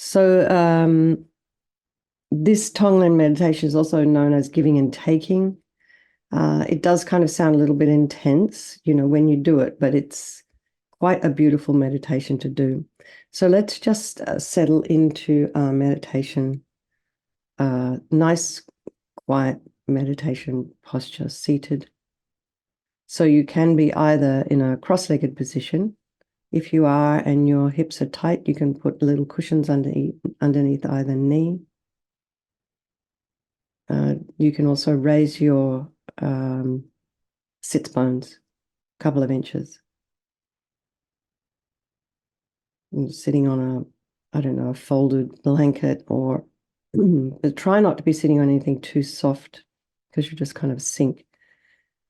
So this Tonglen meditation is also known as giving and taking. It does kind of sound a little bit intense, when you do it, but it's quite a beautiful meditation to do. So let's just settle into our meditation. Nice, quiet meditation posture, seated. So you can be either in a cross-legged position. If you are and your hips are tight, you can put little cushions underneath either knee. You can also raise your sits bones a couple of inches. And sitting on I don't know, a folded blanket or but try not to be sitting on anything too soft because you just kind of sink.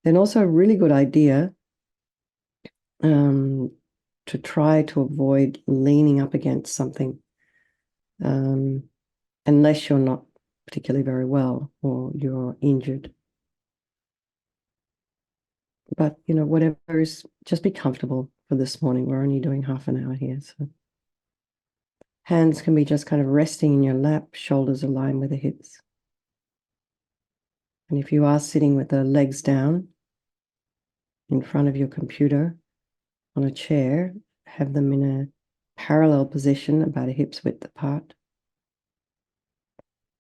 Then also a really good idea to try to avoid leaning up against something unless you're not particularly very well or you're injured. But, whatever is, just be comfortable for this morning. We're only doing half an hour here. So hands can be just kind of resting in your lap, shoulders aligned with the hips. And if you are sitting with the legs down in front of your computer on a chair, have them in a parallel position about a hip's width apart.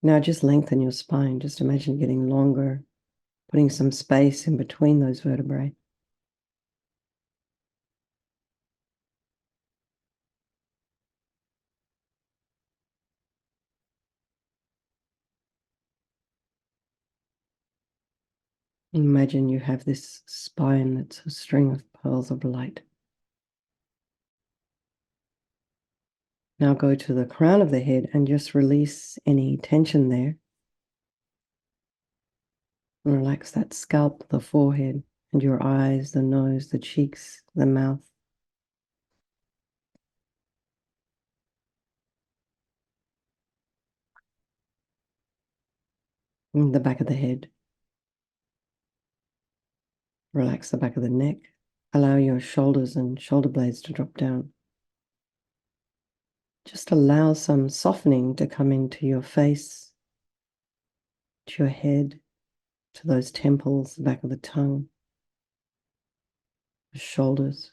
Now just lengthen your spine. Just imagine getting longer, putting some space in between those vertebrae. Imagine you have this spine that's a string of pearls of light. Now go to the crown of the head and just release any tension there. And relax that scalp, the forehead, and your eyes, the nose, the cheeks, the mouth. And the back of the head. Relax the back of the neck. Allow your shoulders and shoulder blades to drop down. Just allow some softening to come into your face, to your head, to those temples, the back of the tongue, the shoulders.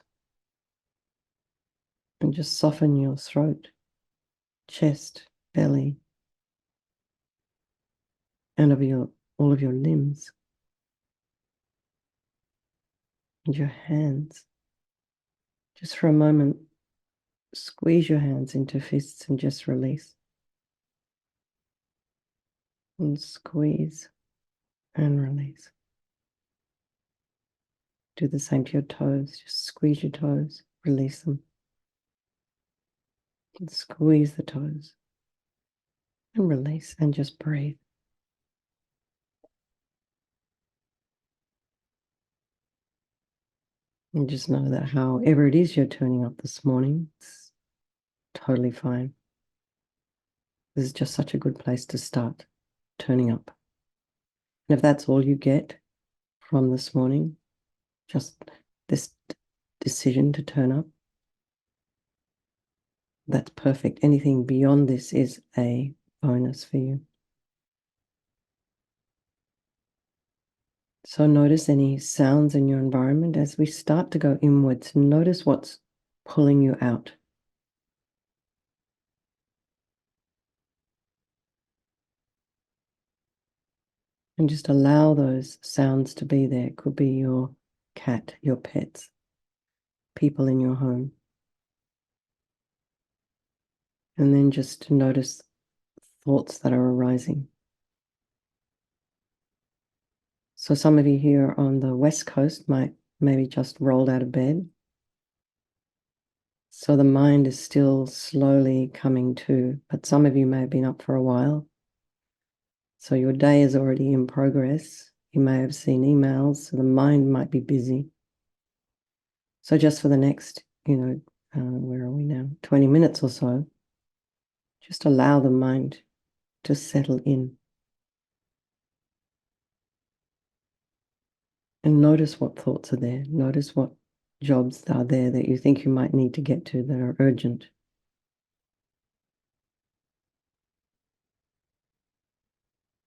And just soften your throat, chest, belly, and all of your limbs. And your hands. Just for a moment, squeeze your hands into fists and just release. And squeeze and release. Do the same to your toes. Just squeeze your toes, release them. And squeeze the toes and release and just breathe. And just know that however it is you're turning up this morning, it's totally fine. This is just such a good place to start turning up. And if that's all you get from this morning, just this decision to turn up, that's perfect. Anything beyond this is a bonus for you. So notice any sounds in your environment as we start to go inwards. Notice what's pulling you out. And just allow those sounds to be there. It could be your cat, your pets, people in your home. And then just notice thoughts that are arising. So some of you here on the West Coast might maybe just rolled out of bed. So the mind is still slowly coming to, but some of you may have been up for a while. So your day is already in progress. You may have seen emails, so the mind might be busy. So just for the next, where are we now? 20 minutes or so, just allow the mind to settle in. And notice what thoughts are there. Notice what jobs are there that you think you might need to get to that are urgent.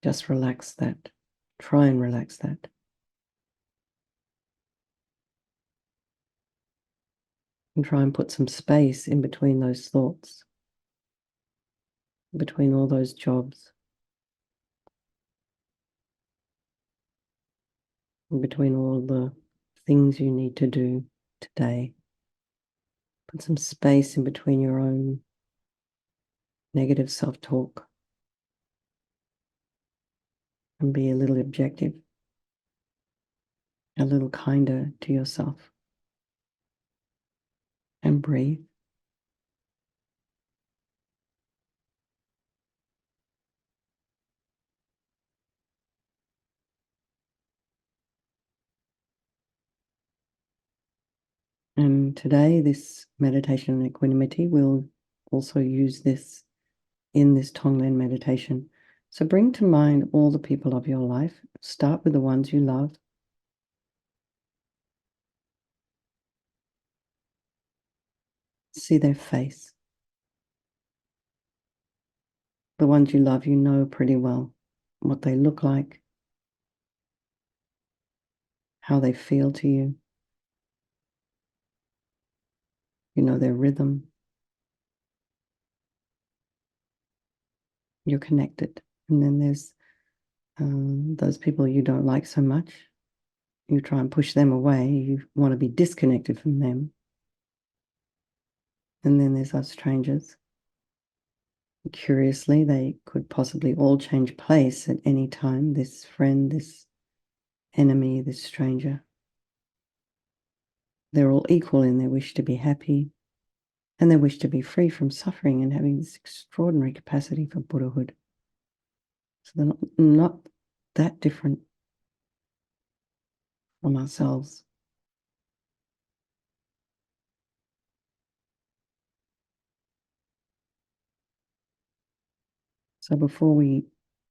Just relax that. Try and relax that. And try and put some space in between those thoughts, between all those jobs, in between all the things you need to do today. Put some space in between your own negative self-talk and be a little objective, a little kinder to yourself. And breathe. And today, this meditation on equanimity, we'll also use this in this Tonglen meditation. So bring to mind all the people of your life. Start with the ones you love. See their face. The ones you love, you know pretty well what they look like, how they feel to you. You know their rhythm. You're connected. And then there's those people you don't like so much. You try and push them away. You want to be disconnected from them. And then there's those strangers. Curiously, they could possibly all change place at any time. This friend, this enemy, this stranger. They're all equal in their wish to be happy and their wish to be free from suffering and having this extraordinary capacity for Buddhahood. So they're not that different from ourselves. So before we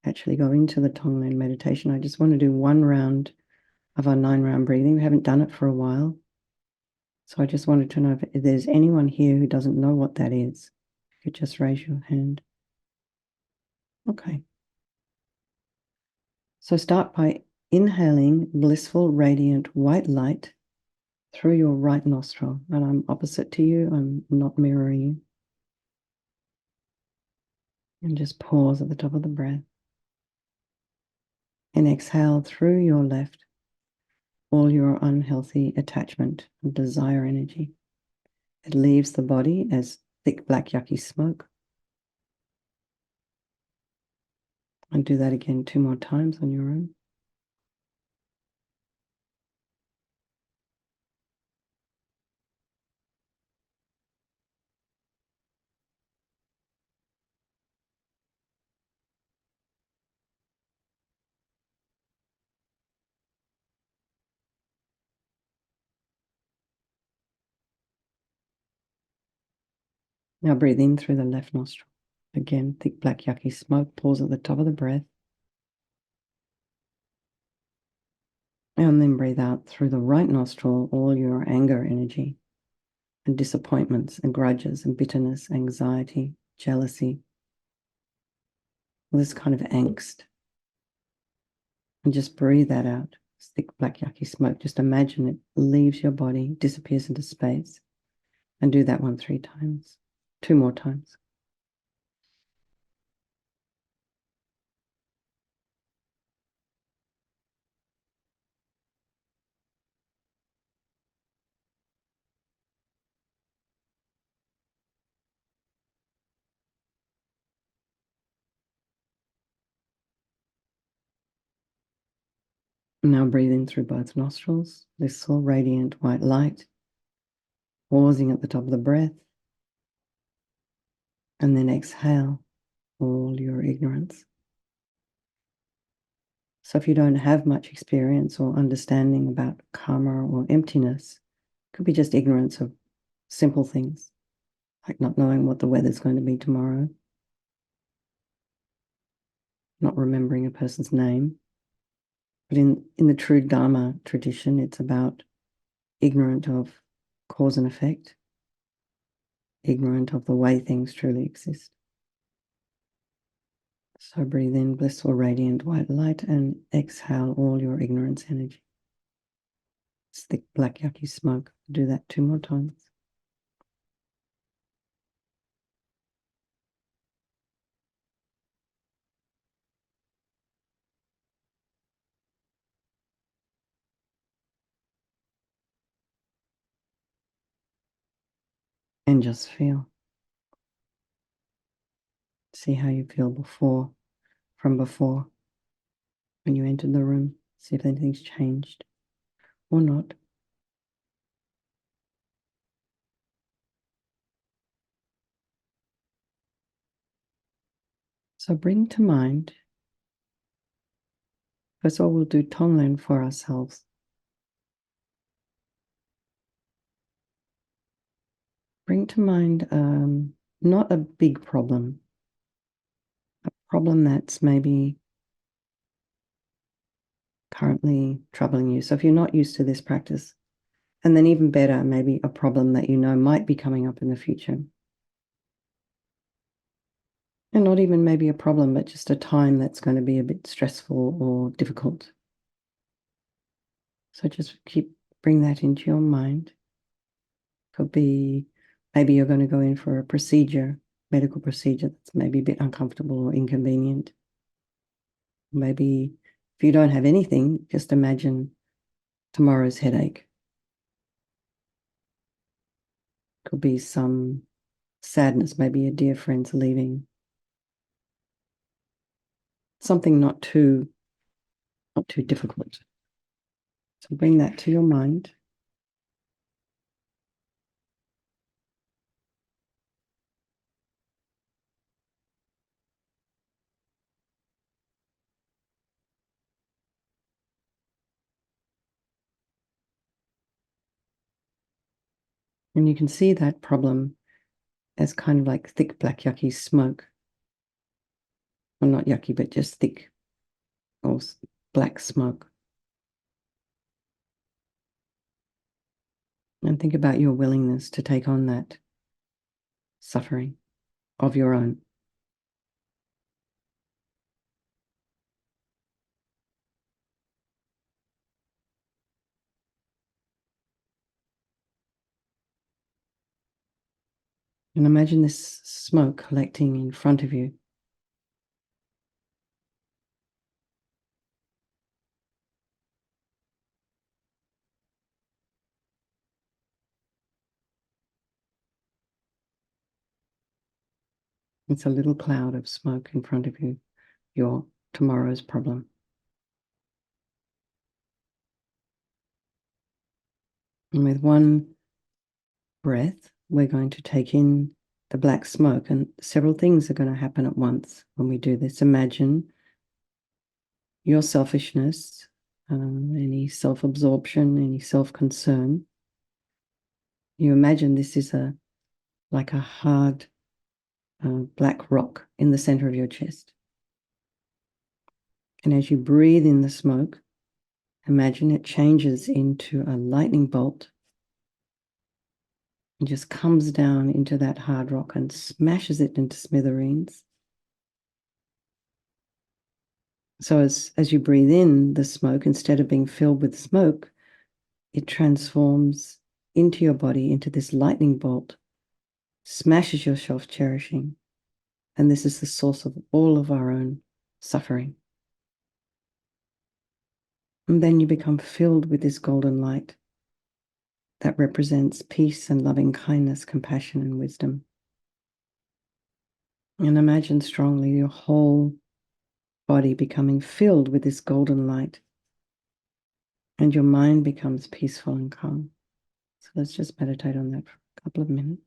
actually go into the Tonglen meditation, I just want to do one round of our 9-round breathing. We haven't done it for a while. So I just wanted to know if there's anyone here who doesn't know what that is. You could just raise your hand. Okay. So start by inhaling blissful, radiant white light through your right nostril. And I'm opposite to you. I'm not mirroring you. And just pause at the top of the breath. And exhale through your left all your unhealthy attachment and desire energy. It leaves the body as thick, black, yucky smoke. And do that again 2 more times on your own. Now breathe in through the left nostril. Again, thick, black, yucky smoke. Pause at the top of the breath. And then breathe out through the right nostril all your anger energy and disappointments and grudges and bitterness, anxiety, jealousy, all this kind of angst. And just breathe that out. This thick, black, yucky smoke. Just imagine it leaves your body, disappears into space. And do that one 3 times. 2 more times. Now breathe in through both nostrils, this all radiant white light, pausing at the top of the breath, and then exhale all your ignorance. So if you don't have much experience or understanding about karma or emptiness, it could be just ignorance of simple things, like not knowing what the weather's going to be tomorrow, not remembering a person's name. But in the true Dharma tradition, it's about ignorant of cause and effect, ignorant of the way things truly exist. So breathe in blissful, radiant white light and exhale all your ignorance energy. It's thick, black, yucky smoke. Do that 2 more times. And just feel. See how you feel from before, when you entered the room. See if anything's changed or not. So bring to mind, first of all, we'll do Tonglen for ourselves. Bring to mind not a big problem, a problem that's maybe currently troubling you. So if you're not used to this practice, and then even better, maybe a problem that you know might be coming up in the future. And not even maybe a problem, but just a time that's going to be a bit stressful or difficult. So just bring that into your mind. Could be maybe you're going to go in for a procedure, medical procedure that's maybe a bit uncomfortable or inconvenient. Maybe if you don't have anything, just imagine tomorrow's headache. Could be some sadness, maybe a dear friend's leaving. Something not too difficult. So bring that to your mind. And you can see that problem as kind of like thick, black, yucky smoke. Well, not yucky, but just thick or black smoke. And think about your willingness to take on that suffering of your own. And imagine this smoke collecting in front of you. It's a little cloud of smoke in front of you, your tomorrow's problem. And with one breath, we're going to take in the black smoke, and several things are going to happen at once when we do this. Imagine your selfishness, any self-absorption, any self-concern. You imagine this is like a hard black rock in the center of your chest. And as you breathe in the smoke, imagine it changes into a lightning bolt and just comes down into that hard rock and smashes it into smithereens. So as you breathe in the smoke, instead of being filled with smoke, it transforms into your body, into this lightning bolt, smashes your self-cherishing. And this is the source of all of our own suffering. And then you become filled with this golden light that represents peace and loving kindness, compassion and wisdom. And imagine strongly your whole body becoming filled with this golden light, and your mind becomes peaceful and calm. So let's just meditate on that for a couple of minutes.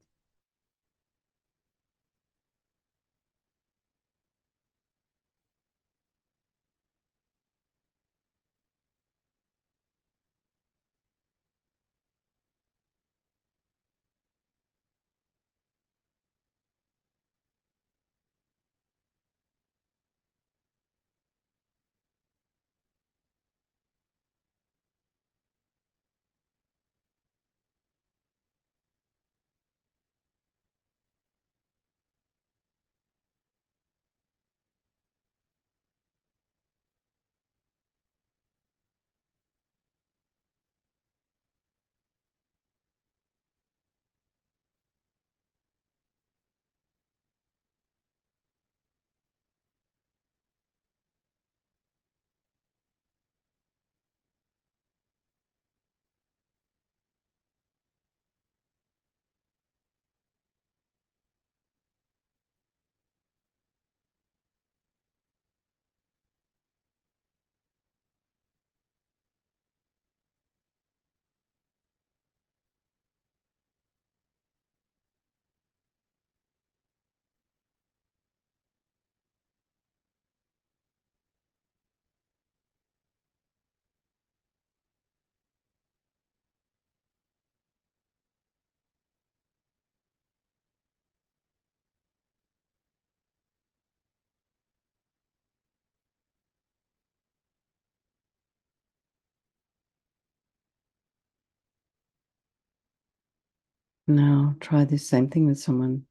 Now try this same thing with someone,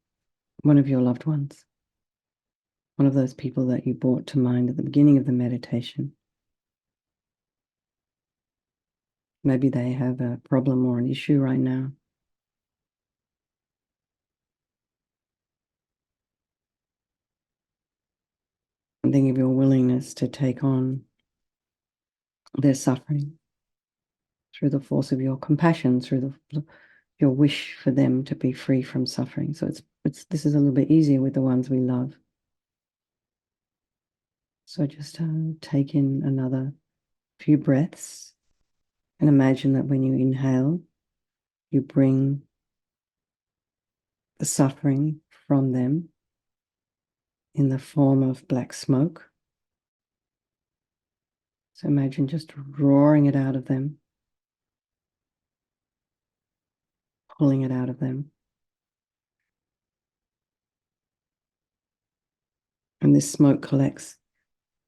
one of your loved ones, one of those people that you brought to mind at the beginning of the meditation. Maybe they have a problem or an issue right now. And think of your willingness to take on their suffering through the force of your compassion, through your wish for them to be free from suffering. So this is a little bit easier with the ones we love. So just take in another few breaths and imagine that when you inhale, you bring the suffering from them in the form of black smoke. So imagine just roaring it out of them, pulling it out of them. And this smoke collects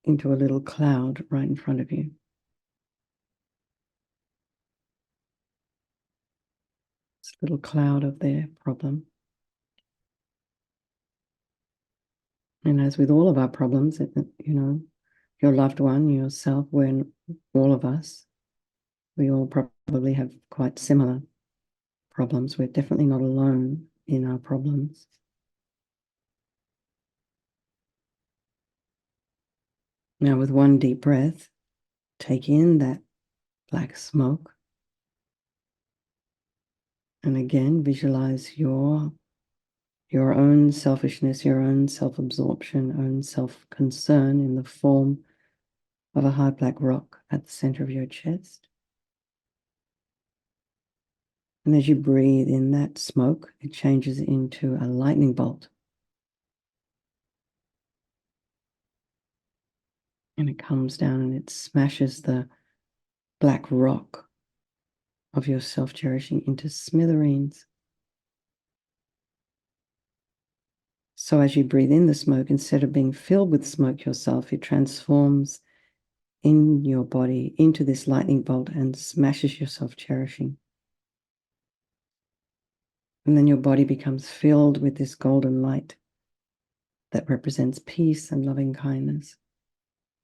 into a little cloud right in front of you. It's a little cloud of their problem. And as with all of our problems, your loved one, yourself, all of us, we all probably have quite similar problems. We're definitely not alone in our problems. Now, with one deep breath, take in that black smoke. And again, visualize your own selfishness, your own self-absorption, own self-concern in the form of a hard black rock at the center of your chest. And as you breathe in that smoke, it changes into a lightning bolt. And it comes down and it smashes the black rock of your self-cherishing into smithereens. So as you breathe in the smoke, instead of being filled with smoke yourself, it transforms in your body into this lightning bolt and smashes your self-cherishing. And then your body becomes filled with this golden light that represents peace and loving kindness,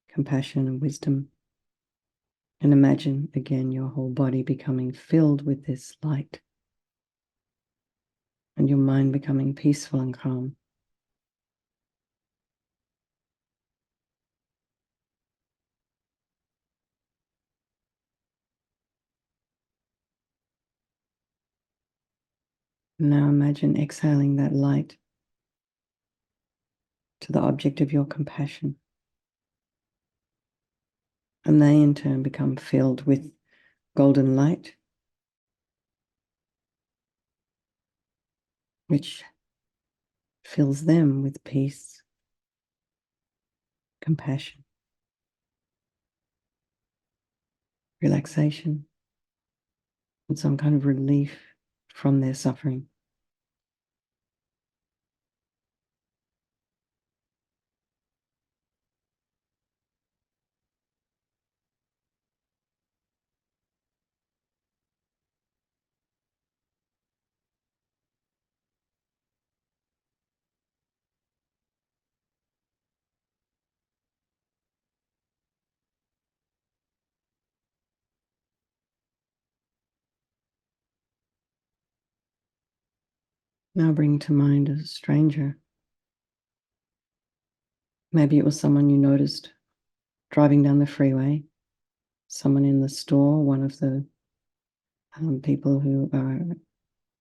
compassion and wisdom. And imagine again your whole body becoming filled with this light and your mind becoming peaceful and calm. Now imagine exhaling that light to the object of your compassion. And they in turn become filled with golden light, which fills them with peace, compassion, relaxation, and some kind of relief from their suffering. Now bring to mind a stranger. Maybe it was someone you noticed driving down the freeway, someone in the store, one of the people who are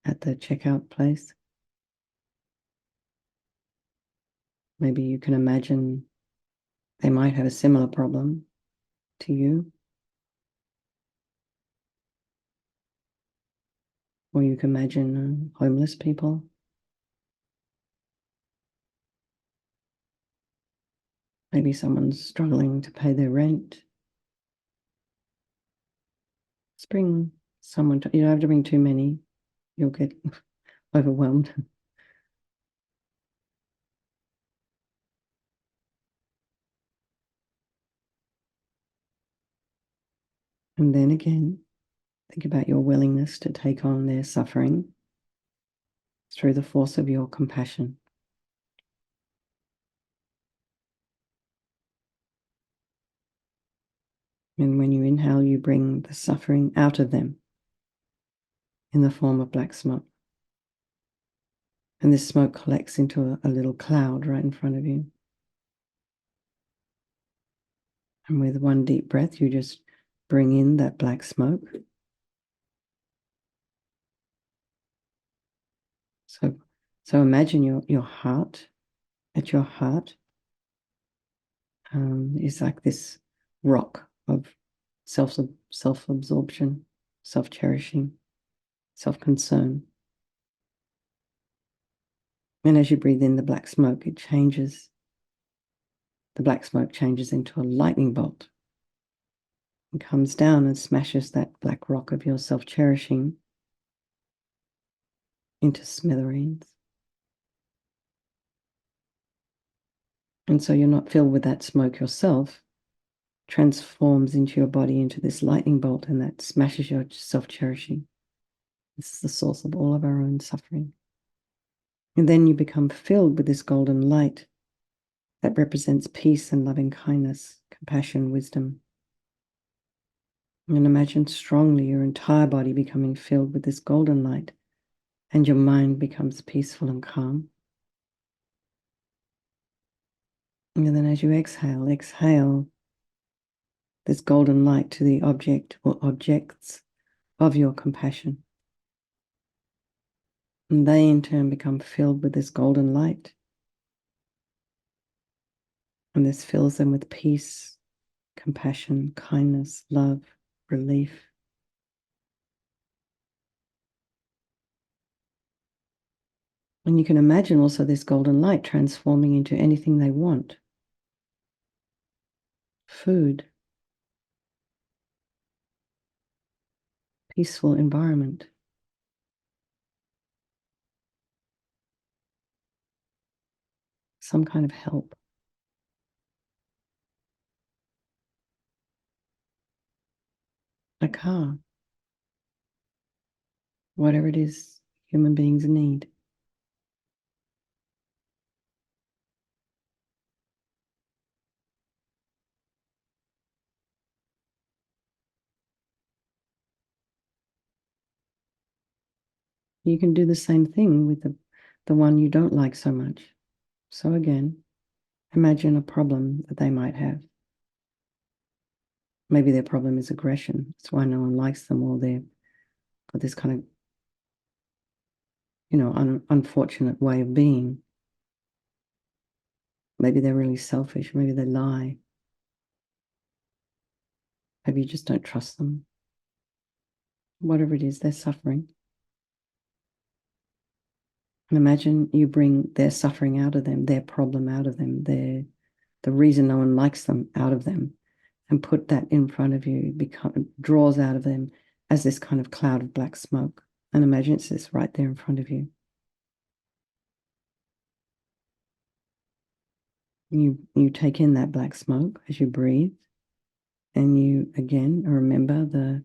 at the checkout place. Maybe you can imagine they might have a similar problem to you. Or you can imagine homeless people. Maybe someone's struggling to pay their rent. Let's bring someone you don't have to bring too many. You'll get overwhelmed. And then again, think about your willingness to take on their suffering through the force of your compassion. And when you inhale, you bring the suffering out of them in the form of black smoke. And this smoke collects into a little cloud right in front of you. And with one deep breath, you just bring in that black smoke. So imagine your heart. At your heart is like this rock of self-absorption, self-cherishing, self-concern. And as you breathe in the black smoke, it changes. The black smoke changes into a lightning bolt and comes down and smashes that black rock of your self-cherishing into smithereens. And so you're not filled with that smoke yourself, transforms into your body into this lightning bolt, and that smashes your self-cherishing. This is the source of all of our own suffering. And then you become filled with this golden light that represents peace and loving kindness, compassion, wisdom. And imagine strongly your entire body becoming filled with this golden light, and your mind becomes peaceful and calm. And then as you exhale this golden light to the object or objects of your compassion. And they in turn become filled with this golden light. And this fills them with peace, compassion, kindness, love, relief. And you can imagine also this golden light transforming into anything they want. Food, peaceful environment, some kind of help. A car, whatever it is human beings need. You can do the same thing with the one you don't like so much. So again, imagine a problem that they might have. Maybe their problem is aggression. That's why no one likes them, or they've got this kind of, unfortunate way of being. Maybe they're really selfish. Maybe they lie. Maybe you just don't trust them. Whatever it is, they're suffering. And imagine you bring their suffering out of them, their problem out of them, the reason no one likes them out of them, and put that in front of you, draws out of them as this kind of cloud of black smoke. And imagine it's this right there in front of you. You take in that black smoke as you breathe, and you again remember the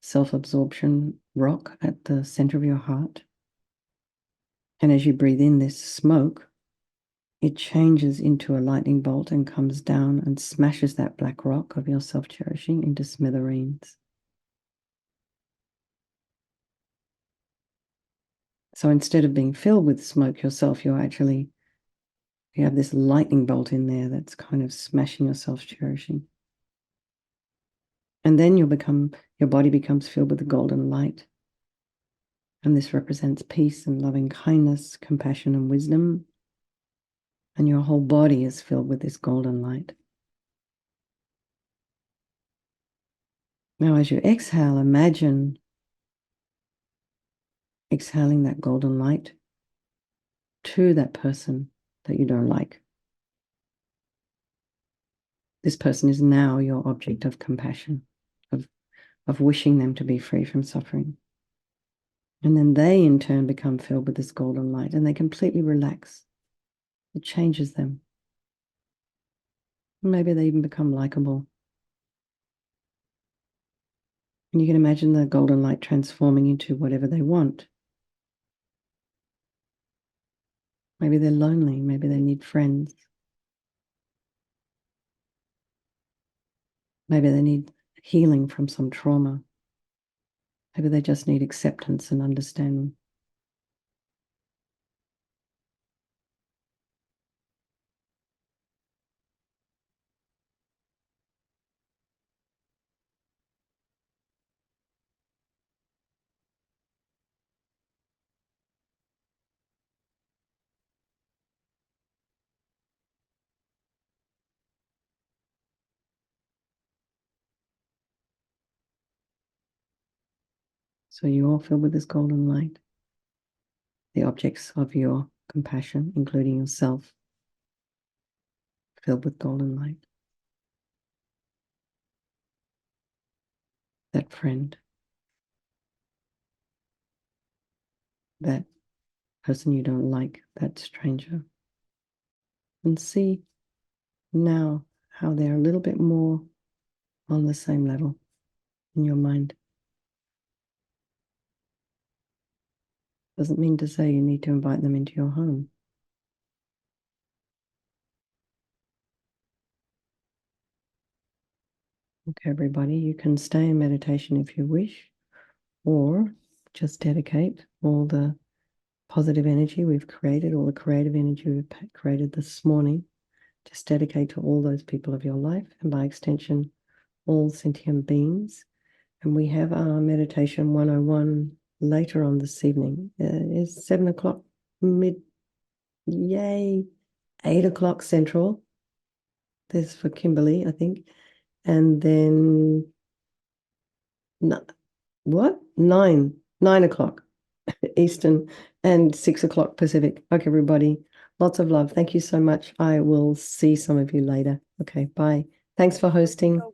self-absorption rock at the center of your heart. And as you breathe in this smoke, it changes into a lightning bolt and comes down and smashes that black rock of your self-cherishing into smithereens. So instead of being filled with smoke yourself, you have this lightning bolt in there that's kind of smashing your self-cherishing. And then your body becomes filled with the golden light. And this represents peace and loving kindness, compassion and wisdom. And your whole body is filled with this golden light. Now, as you exhale, imagine exhaling that golden light to that person that you don't like. This person is now your object of compassion, of wishing them to be free from suffering. And then they in turn become filled with this golden light, and they completely relax. It changes them. Maybe they even become likable. And you can imagine the golden light transforming into whatever they want. Maybe they're lonely. Maybe they need friends. Maybe they need healing from some trauma. Maybe they just need acceptance and understanding. So you all filled with this golden light, the objects of your compassion, including yourself, filled with golden light. That friend, that person you don't like, that stranger. And see now how they're a little bit more on the same level in your mind. Doesn't mean to say you need to invite them into your home. Okay, everybody, you can stay in meditation if you wish, or just dedicate all the positive energy we've created, all the creative energy we've created this morning, just dedicate to all those people of your life, and by extension, all sentient beings. And we have our meditation 101 later on this evening. It's 7 o'clock yay, 8 o'clock Central. This for Kimberly, I think. And then, what? 9 o'clock Eastern and 6 o'clock Pacific. Okay, everybody. Lots of love. Thank you so much. I will see some of you later. Okay, bye. Thanks for hosting.